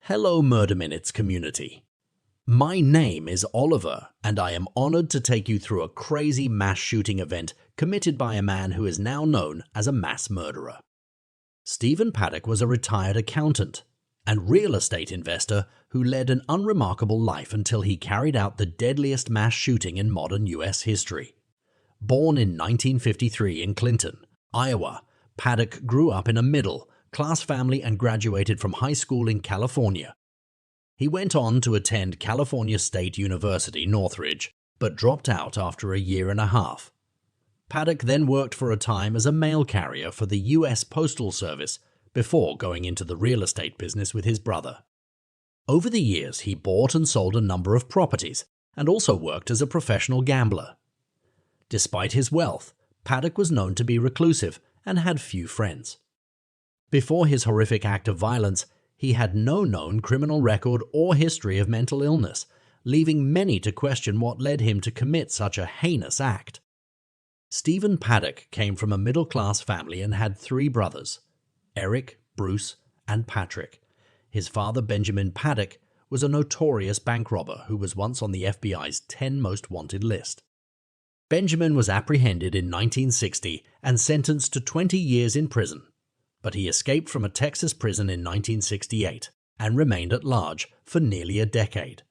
Hello Murder Minutes community. My name is Oliver and I am honored to take you through a crazy mass shooting event committed by a man who is now known as a mass murderer. Stephen Paddock was a retired accountant and real estate investor who led an unremarkable life until he carried out the deadliest mass shooting in modern US history. Born in 1953 in Clinton, Iowa, Paddock grew up in a middle-class family and graduated from high school in California. He went on to attend California State University, Northridge, but dropped out after a year and a half. Paddock then worked for a time as a mail carrier for the U.S. Postal Service before going into the real estate business with his brother. Over the years, he bought and sold a number of properties and also worked as a professional gambler. Despite his wealth, Paddock was known to be reclusive and had few friends. Before his horrific act of violence, he had no known criminal record or history of mental illness, leaving many to question what led him to commit such a heinous act. Stephen Paddock came from a middle-class family and had three brothers, Eric, Bruce, and Patrick. His father, Benjamin Paddock, was a notorious bank robber who was once on the FBI's 10 most wanted list. Benjamin was apprehended in 1960 and sentenced to 20 years in prison, but he escaped from a Texas prison in 1968 and remained at large for nearly a decade.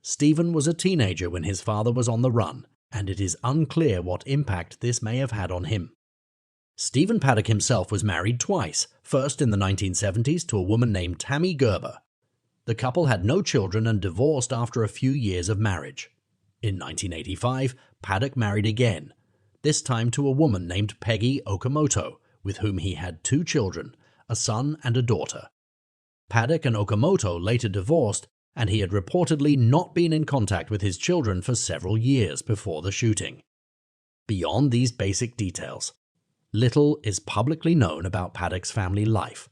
Stephen was a teenager when his father was on the run, and it is unclear what impact this may have had on him. Stephen Paddock himself was married twice, first in the 1970s to a woman named Tammy Gerber. The couple had no children and divorced after a few years of marriage. In 1985, Paddock married again, this time to a woman named Peggy Okamoto, with whom he had two children, a son and a daughter. Paddock and Okamoto later divorced, and he had reportedly not been in contact with his children for several years before the shooting. Beyond these basic details, little is publicly known about Paddock's family life,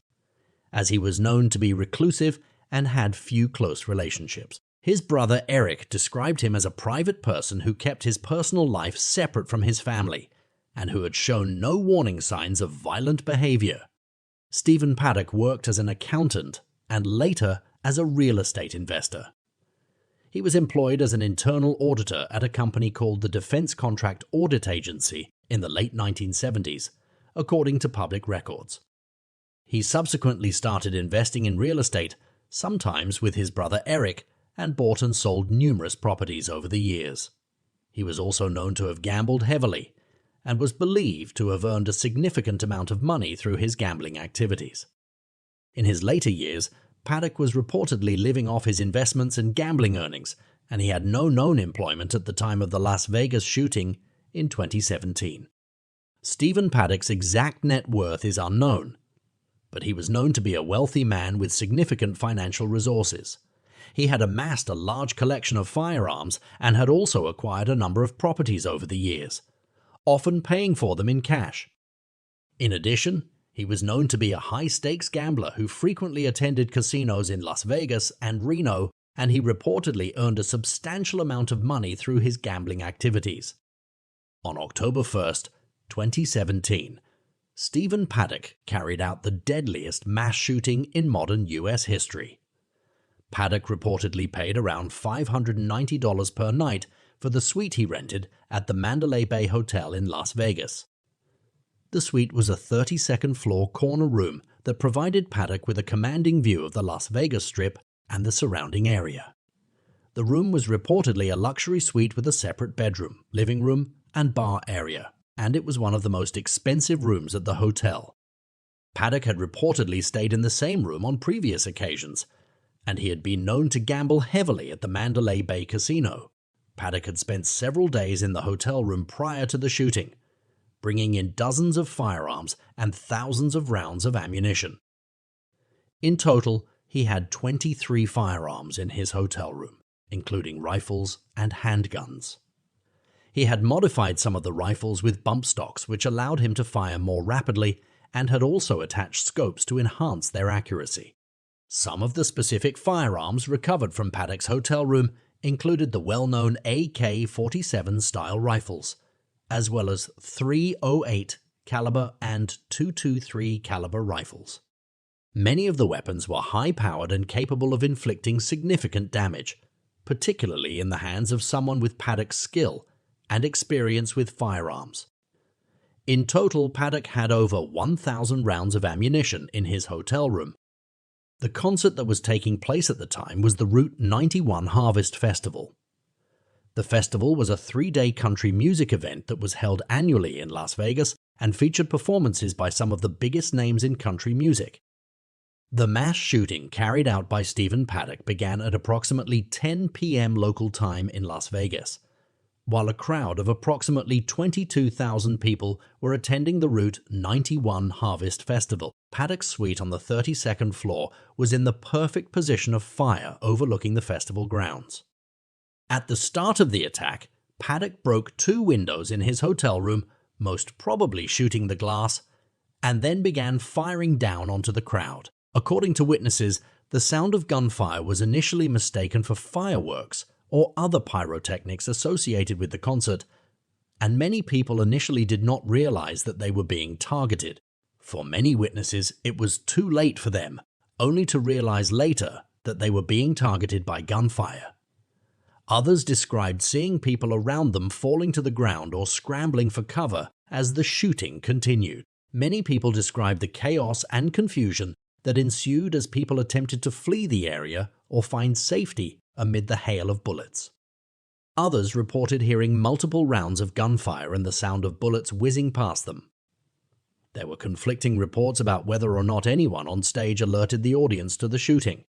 as he was known to be reclusive and had few close relationships. His brother Eric described him as a private person who kept his personal life separate from his family and who had shown no warning signs of violent behavior. Stephen Paddock worked as an accountant and later as a real estate investor. He was employed as an internal auditor at a company called the Defense Contract Audit Agency in the late 1970s, according to public records. He subsequently started investing in real estate, sometimes with his brother Eric, and bought and sold numerous properties over the years. He was also known to have gambled heavily and was believed to have earned a significant amount of money through his gambling activities. In his later years, Paddock was reportedly living off his investments and gambling earnings, and he had no known employment at the time of the Las Vegas shooting in 2017. Stephen Paddock's exact net worth is unknown, but he was known to be a wealthy man with significant financial resources. He had amassed a large collection of firearms and had also acquired a number of properties over the years, often paying for them in cash. In addition, he was known to be a high-stakes gambler who frequently attended casinos in Las Vegas and Reno, and he reportedly earned a substantial amount of money through his gambling activities. On October 1st, 2017, Stephen Paddock carried out the deadliest mass shooting in modern US history. Paddock reportedly paid around $590 per night for the suite he rented at the Mandalay Bay Hotel in Las Vegas. The suite was a 32nd floor corner room that provided Paddock with a commanding view of the Las Vegas Strip and the surrounding area. The room was reportedly a luxury suite with a separate bedroom, living room, and bar area, and it was one of the most expensive rooms at the hotel. Paddock had reportedly stayed in the same room on previous occasions, and he had been known to gamble heavily at the Mandalay Bay Casino. Paddock had spent several days in the hotel room prior to the shooting, bringing in dozens of firearms and thousands of rounds of ammunition. In total, he had 23 firearms in his hotel room, including rifles and handguns. He had modified some of the rifles with bump stocks, which allowed him to fire more rapidly, and had also attached scopes to enhance their accuracy. Some of the specific firearms recovered from Paddock's hotel room included the well-known AK-47 style rifles, as well as 308 caliber and .223 caliber rifles. Many of the weapons were high-powered and capable of inflicting significant damage, particularly in the hands of someone with Paddock's skill and experience with firearms. In total, Paddock had over 1,000 rounds of ammunition in his hotel room. The concert that was taking place at the time was the Route 91 Harvest Festival. The festival was a 3-day country music event that was held annually in Las Vegas and featured performances by some of the biggest names in country music. The mass shooting carried out by Stephen Paddock began at approximately 10 p.m. local time in Las Vegas. While a crowd of approximately 22,000 people were attending the Route 91 Harvest Festival, Paddock's suite on the 32nd floor was in the perfect position of fire overlooking the festival grounds. At the start of the attack, Paddock broke 2 windows in his hotel room, most probably shooting the glass, and then began firing down onto the crowd. According to witnesses, the sound of gunfire was initially mistaken for fireworks or other pyrotechnics associated with the concert, and many people initially did not realize that they were being targeted. For many witnesses, it was too late for them, only to realize later that they were being targeted by gunfire. Others described seeing people around them falling to the ground or scrambling for cover as the shooting continued. Many people described the chaos and confusion that ensued as people attempted to flee the area or find safety amid the hail of bullets. Others reported hearing multiple rounds of gunfire and the sound of bullets whizzing past them. There were conflicting reports about whether or not anyone on stage alerted the audience to the shooting.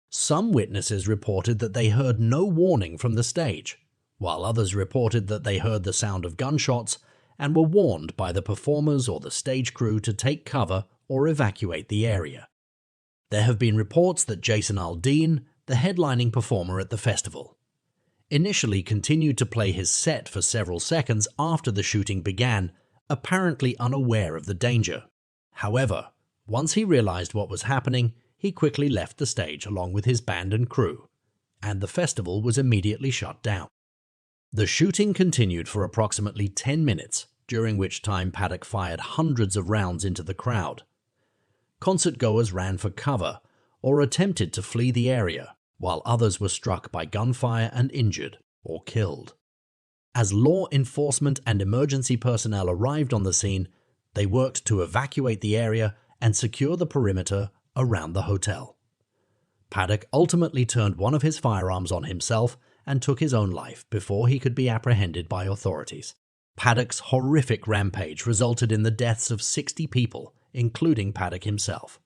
Some witnesses reported that they heard no warning from the stage, while others reported that they heard the sound of gunshots and were warned by the performers or the stage crew to take cover or evacuate the area. There have been reports that Jason Aldean, the headlining performer at the festival, initially continued to play his set for several seconds after the shooting began, apparently unaware of the danger. However, once he realized what was happening, he quickly left the stage along with his band and crew, and the festival was immediately shut down. The shooting continued for approximately 10 minutes, during which time Paddock fired hundreds of rounds into the crowd. Concertgoers ran for cover or attempted to flee the area, while others were struck by gunfire and injured or killed. As law enforcement and emergency personnel arrived on the scene, they worked to evacuate the area and secure the perimeter around the hotel. Paddock ultimately turned one of his firearms on himself and took his own life before he could be apprehended by authorities. Paddock's horrific rampage resulted in the deaths of 60 people, including Paddock himself.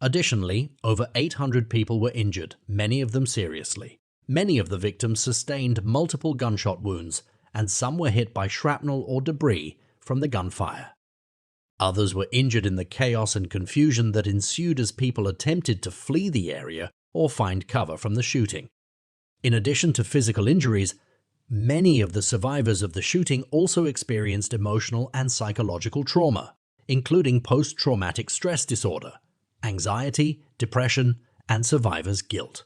Additionally, over 800 people were injured, many of them seriously. Many of the victims sustained multiple gunshot wounds, and some were hit by shrapnel or debris from the gunfire. Others were injured in the chaos and confusion that ensued as people attempted to flee the area or find cover from the shooting. In addition to physical injuries, many of the survivors of the shooting also experienced emotional and psychological trauma, including post-traumatic stress disorder, anxiety, depression, and survivor's guilt.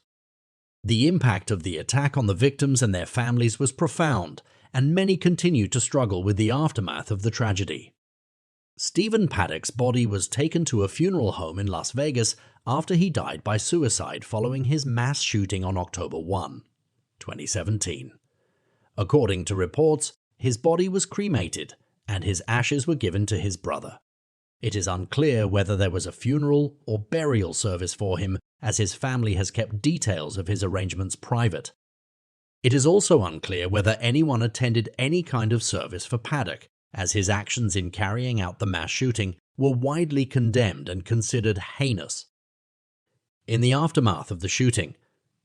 The impact of the attack on the victims and their families was profound, and many continue to struggle with the aftermath of the tragedy. Stephen Paddock's body was taken to a funeral home in Las Vegas after he died by suicide following his mass shooting on October 1, 2017. According to reports, his body was cremated and his ashes were given to his brother. It is unclear whether there was a funeral or burial service for him, as his family has kept details of his arrangements private. It is also unclear whether anyone attended any kind of service for Paddock, as his actions in carrying out the mass shooting were widely condemned and considered heinous. In the aftermath of the shooting,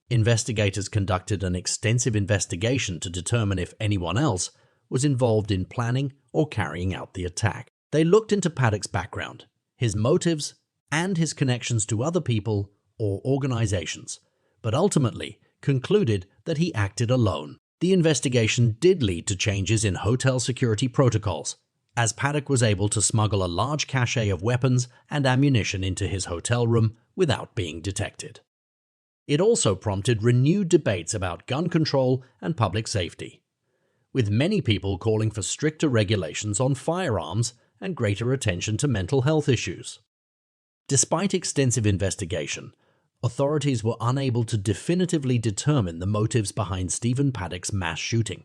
investigators conducted an extensive investigation to determine if anyone else was involved in planning or carrying out the attack. They looked into Paddock's background, his motives, and his connections to other people or organizations, but ultimately concluded that he acted alone. The investigation did lead to changes in hotel security protocols, as Paddock was able to smuggle a large cache of weapons and ammunition into his hotel room without being detected. It also prompted renewed debates about gun control and public safety, with many people calling for stricter regulations on firearms and greater attention to mental health issues. Despite extensive investigation, authorities were unable to definitively determine the motives behind Stephen Paddock's mass shooting.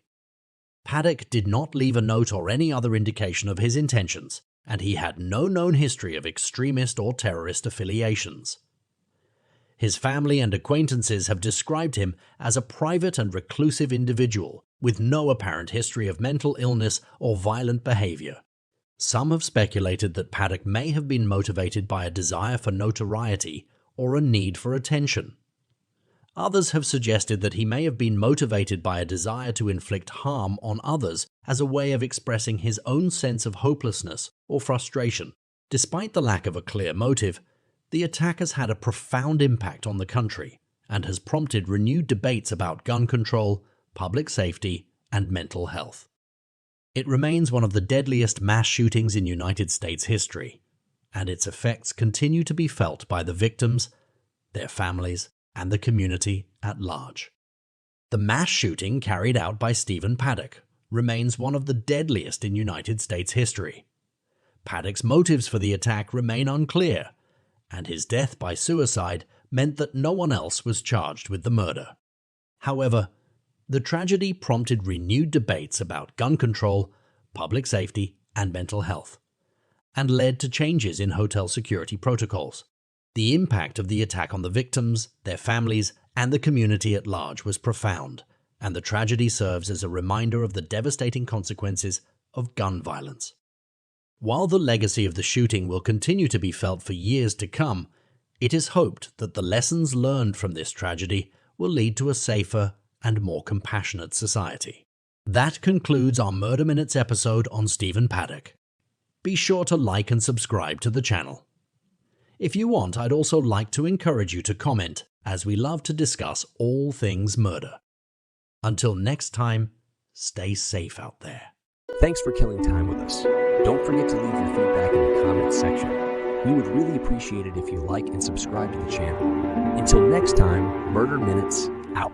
Paddock did not leave a note or any other indication of his intentions, and he had no known history of extremist or terrorist affiliations. His family and acquaintances have described him as a private and reclusive individual with no apparent history of mental illness or violent behavior. Some have speculated that Paddock may have been motivated by a desire for notoriety or a need for attention. Others have suggested that he may have been motivated by a desire to inflict harm on others as a way of expressing his own sense of hopelessness or frustration. Despite the lack of a clear motive, the attack has had a profound impact on the country and has prompted renewed debates about gun control, public safety, and mental health. It remains one of the deadliest mass shootings in United States history, and its effects continue to be felt by the victims, their families, and the community at large. The mass shooting carried out by Stephen Paddock remains one of the deadliest in United States history. Paddock's motives for the attack remain unclear, and his death by suicide meant that no one else was charged with the murder. However, the tragedy prompted renewed debates about gun control, public safety, and mental health, and led to changes in hotel security protocols. The impact of the attack on the victims, their families, and the community at large was profound, and the tragedy serves as a reminder of the devastating consequences of gun violence. While the legacy of the shooting will continue to be felt for years to come, it is hoped that the lessons learned from this tragedy will lead to a safer and more compassionate society. That concludes our Murder Minutes episode on Stephen Paddock. Be sure to like and subscribe to the channel. If you want, I'd also like to encourage you to comment, as we love to discuss all things murder. Until next time, stay safe out there. Thanks for killing time with us. Don't forget to leave your feedback in the comments section. We would really appreciate it if you like and subscribe to the channel. Until next time, Murder Minutes out.